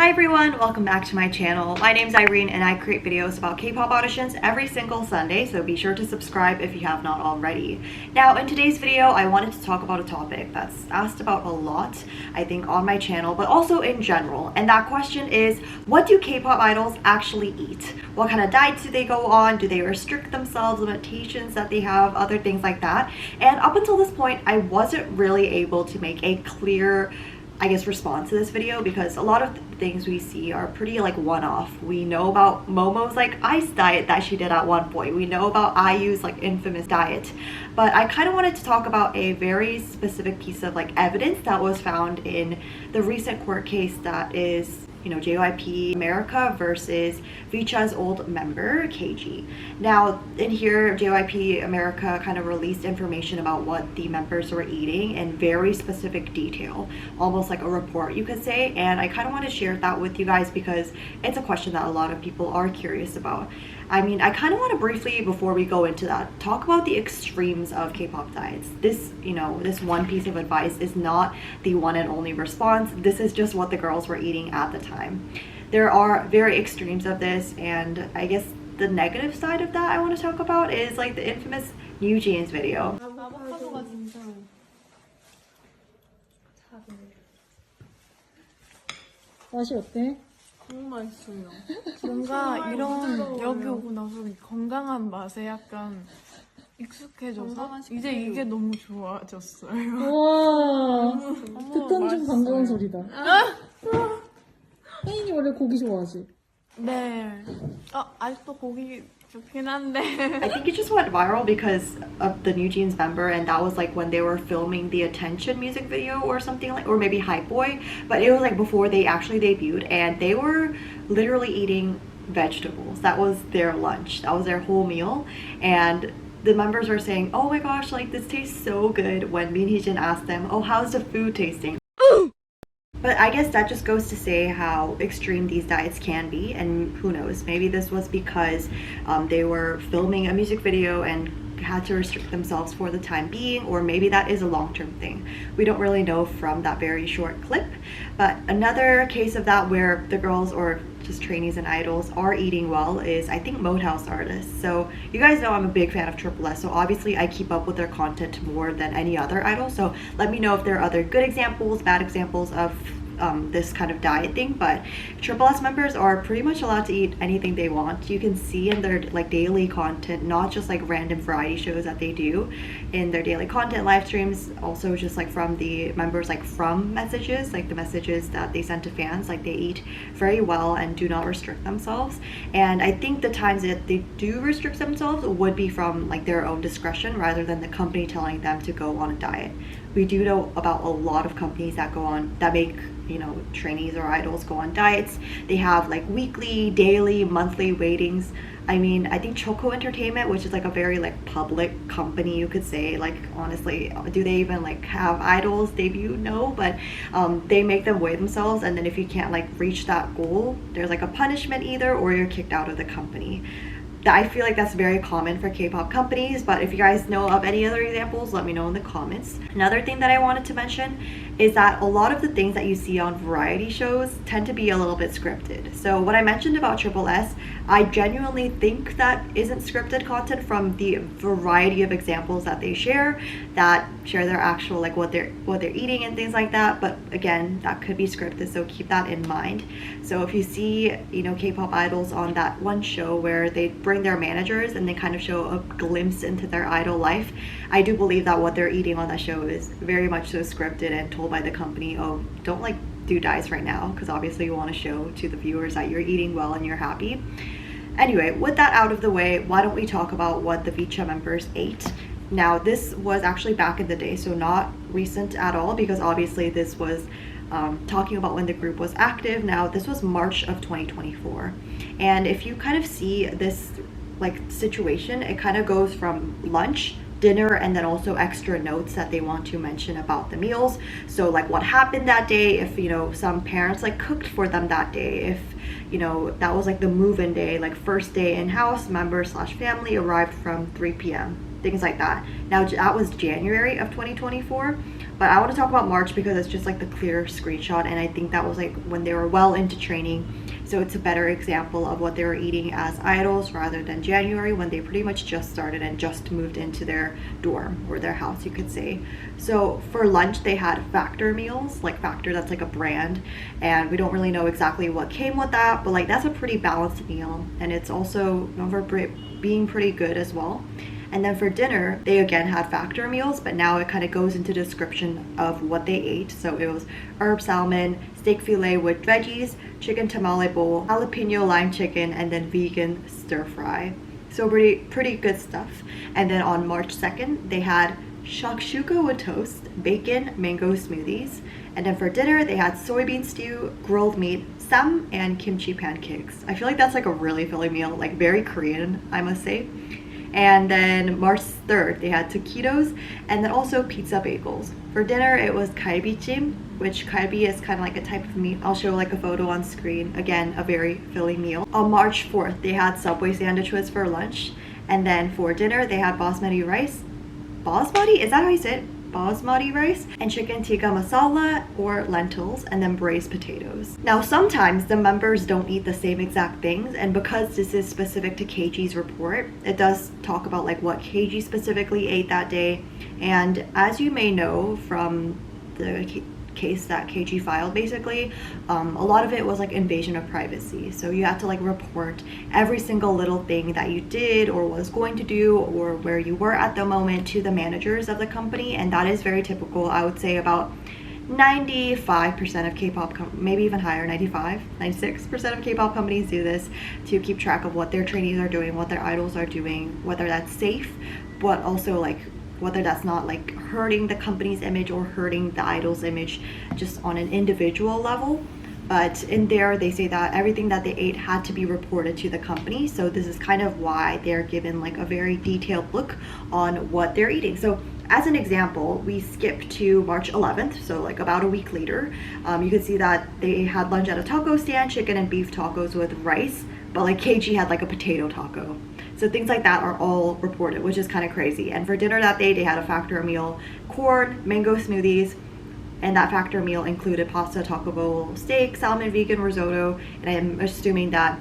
Hi everyone, welcome back to my channel. My name's Irene and I create videos about K-pop auditions every single Sunday, so be sure to subscribe if you have not already. Now in today's video, I wanted to talk about a topic that's asked about a lot, I think, on my channel, but also in general. And that question is, what do K-pop idols actually eat? What kind of diets do they go on? Do they restrict themselves, limitations that they have, other things like that? And up until this point, I wasn't really able to make a clear response to this video, because a lot of things we see are pretty like one-off. We know about Momo's like ice diet that she did at one point. We know about IU's like infamous diet. But I kind of wanted to talk about a very specific piece of like evidence that was found in the recent court case that is, JYP America versus Vicha's old member, KG. Now, in here, JYP America kind of released information about what the members were eating in very specific detail, almost like a report, you could say. And I kind of want to share that with you guys because it's a question that a lot of people are curious about. I kind of want to briefly, before we go into that, talk about the extremes of K-pop diets. This, this one piece of advice is not the one and only response. This is just what the girls were eating at the time. There are very extremes of this, and I guess the negative side of that I want to talk about is like the infamous New Jeans video. 맛이 어때? 너무 맛있어요. 뭔가 이런 여기 오고 나서 건강한 맛에 약간 익숙해져서 이제 이게 너무 좋아졌어요. 와, 듣던 중 반가운 소리다. 혜인이 원래 고기 좋아하지? 네. 아직도 고기 좋긴 한데. I think it just went viral because of the New Jeans member, and that was like when they were filming the Attention music video or something, like, or maybe Hype Boy, but it was like before they actually debuted, and they were literally eating vegetables. That was their lunch. That was their whole meal. And the members were saying, oh my gosh, like this tastes so good, when Min Hee-jin asked them, oh, how's the food tasting? But I guess that just goes to say how extreme these diets can be, and who knows, maybe this was because they were filming a music video and had to restrict themselves for the time being, or maybe that is a long-term thing. We don't really know from that very short clip. But another case of that where the girls, or just trainees and idols, are eating well is, I think, Mode House artists. So you guys know I'm a big fan of Triple S, so obviously I keep up with their content more than any other idol. So let me know if there are other good examples, bad examples of this kind of diet thing. But Triple S members are pretty much allowed to eat anything they want. You can see in their like daily content, not just like random variety shows that they do in their daily content live streams, also just like from the members, like from messages, like the messages that they send to fans, like they eat very well and do not restrict themselves. And I think the times that they do restrict themselves would be from like their own discretion rather than the company telling them to go on a diet. We do know about a lot of companies that make trainees or idols go on diets. They have like weekly, daily, monthly weightings. I think Choco Entertainment, which is like a very like public company, you could say, like honestly, do they even like have idols debut? No, but they make them weigh themselves, and then if you can't like reach that goal, there's like a punishment either, or you're kicked out of the company. I feel like that's very common for K-pop companies, but if you guys know of any other examples, let me know in the comments. Another thing that I wanted to mention is that a lot of the things that you see on variety shows tend to be a little bit scripted. So what I mentioned about Triple S, I genuinely think that isn't scripted content from the variety of examples that they share their actual like what they're eating and things like that. But again, that could be scripted, so keep that in mind. So if you see K-pop idols on that one show where they bring their managers and they kind of show a glimpse into their idol life, I do believe that what they're eating on that show is very much so scripted and told by the company, oh, don't like do diets right now, because obviously you want to show to the viewers that you're eating well and you're happy. Anyway, with that out of the way, why don't we talk about what the Vicha members ate. Now, this was actually back in the day, so not recent at all, because obviously this was talking about when the group was active. Now, this was March of 2024. And if you kind of see this like situation, it kind of goes from lunch, dinner, and then also extra notes that they want to mention about the meals. So like what happened that day, if some parents like cooked for them that day, if that was like the move-in day, like first day in-house, member/family arrived from 3 p.m, things like that. Now that was January of 2024. But I want to talk about March because it's just like the clear screenshot, and I think that was like when they were well into training. So it's a better example of what they were eating as idols rather than January when they pretty much just started and just moved into their dorm or their house, you could say. So for lunch, they had Factor meals, like Factor, that's like a brand. And we don't really know exactly what came with that, but like that's a pretty balanced meal. And it's also known for being pretty good as well. And then for dinner, they again had Factor meals, but now it kind of goes into description of what they ate. So it was herb salmon, steak filet with veggies, chicken tamale bowl, jalapeno lime chicken, and then vegan stir fry. So pretty good stuff. And then on March 2nd, they had shakshuka with toast, bacon, mango smoothies. And then for dinner, they had soybean stew, grilled meat, sam, and kimchi pancakes. I feel like that's like a really filling meal, like very Korean, I must say. And then March 3rd, they had taquitos and then also pizza bagels. For dinner, it was galbichim, which galbi is kind of like a type of meat. I'll show like a photo on screen. Again, a very filling meal. On March 4th, they had Subway sandwiches for lunch. And then for dinner, they had basmati rice. Basmati? Is that how you say it? Basmati rice and chicken tikka masala or lentils, and then braised potatoes. Now sometimes the members don't eat the same exact things, and because this is specific to KG's report, it does talk about like what KG specifically ate that day. And as you may know from the case that KG filed, basically a lot of it was like invasion of privacy. So you have to like report every single little thing that you did or was going to do or where you were at the moment to the managers of the company, and that is very typical. I would say about 95% of K-pop, maybe even higher, 96% of K-pop companies do this to keep track of what their trainees are doing, what their idols are doing, whether that's safe, but also like whether that's not like hurting the company's image or hurting the idol's image just on an individual level. But in there, they say that everything that they ate had to be reported to the company. So this is kind of why they're given like a very detailed look on what they're eating. So as an example, we skip to March 11th, so like about a week later. You can see that they had lunch at a taco stand, chicken and beef tacos with rice, but like KG had like a potato taco. So things like that are all reported, which is kind of crazy. And for dinner that day, they had a Factor meal, corn, mango smoothies, and that Factor meal included pasta, taco bowl, steak, salmon, vegan risotto, and I'm assuming that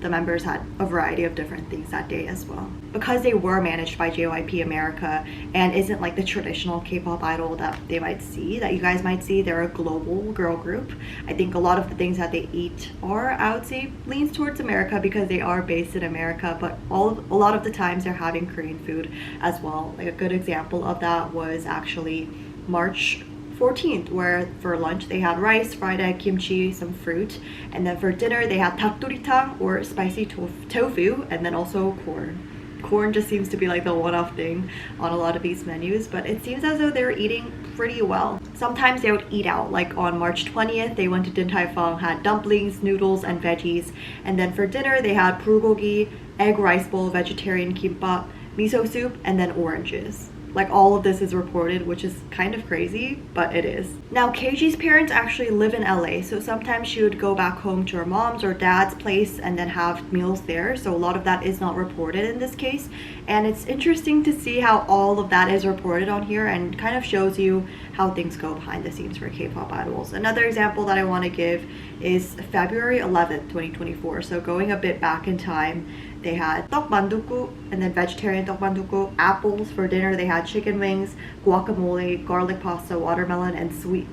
the members had a variety of different things that day as well. Because they were managed by JYP America and isn't like the traditional K-pop idol that they might see, that you guys might see, they're a global girl group. I think a lot of the things that they eat are, I would say, leans towards America because they are based in America, but a lot of the times they're having Korean food as well. Like a good example of that was actually March 14th, where for lunch they had rice, fried egg, kimchi, some fruit, and then for dinner they had 닭도리탕 or spicy tofu, and then also corn. Corn just seems to be like the one-off thing on a lot of these menus, but it seems as though they're eating pretty well. Sometimes they would eat out, like on March 20th they went to Din Tai Fung, had dumplings, noodles, and veggies, and then for dinner they had bulgogi, egg rice bowl, vegetarian kimbap, miso soup, and then oranges. Like all of this is reported, which is kind of crazy, but it is. Now KG's parents actually live in LA, so sometimes she would go back home to her mom's or dad's place and then have meals there. So a lot of that is not reported in this case. And it's interesting to see how all of that is reported on here and kind of shows you how things go behind the scenes for K-pop idols. Another example that I want to give is February 11th, 2024. So going a bit back in time, they had 떡만둣국 and then vegetarian 떡만둣국, apples. For dinner they had chicken wings, guacamole, garlic pasta, watermelon, and sweet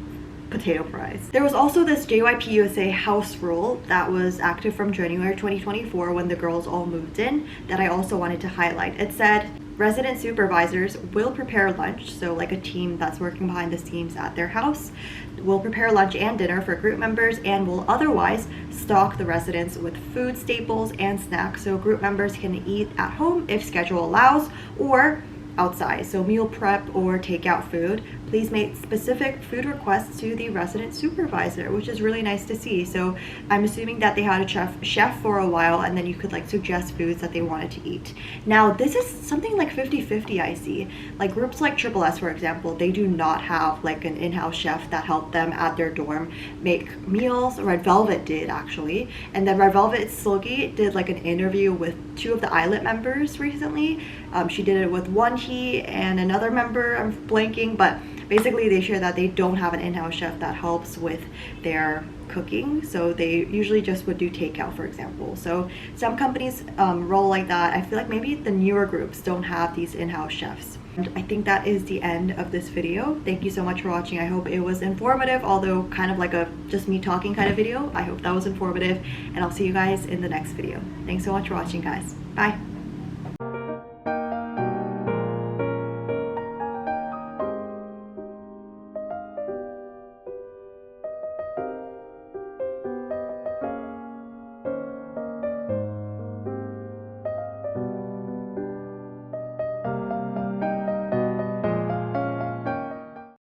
potato fries. There was also this JYP USA house rule that was active from January 2024 when the girls all moved in that I also wanted to highlight. It said resident supervisors will prepare lunch, so like a team that's working behind the scenes at their house will prepare lunch and dinner for group members and will otherwise stock the residents with food staples and snacks so group members can eat at home if schedule allows or outside, so meal prep or takeout food. Please make specific food requests to the resident supervisor, which is really nice to see. So I'm assuming that they had a chef for a while and then you could like suggest foods that they wanted to eat. Now this is something like 50-50 I see. Like groups like Triple S, for example, they do not have like an in-house chef that helped them at their dorm make meals. Red Velvet did actually. And then Red Velvet Slogi did like an interview with 2 of the Islet members recently. She did it with Wonhee and another member, I'm blanking, but basically they share that they don't have an in-house chef that helps with their cooking, so they usually just would do takeout, for example. So some companies roll like that. I feel like maybe the newer groups don't have these in-house chefs. And I think that is the end of this video. Thank you so much for watching. I hope it was informative, although kind of like a just me talking kind of video. I hope that was informative, and I'll see you guys in the next video. Thanks so much for watching, guys. Bye.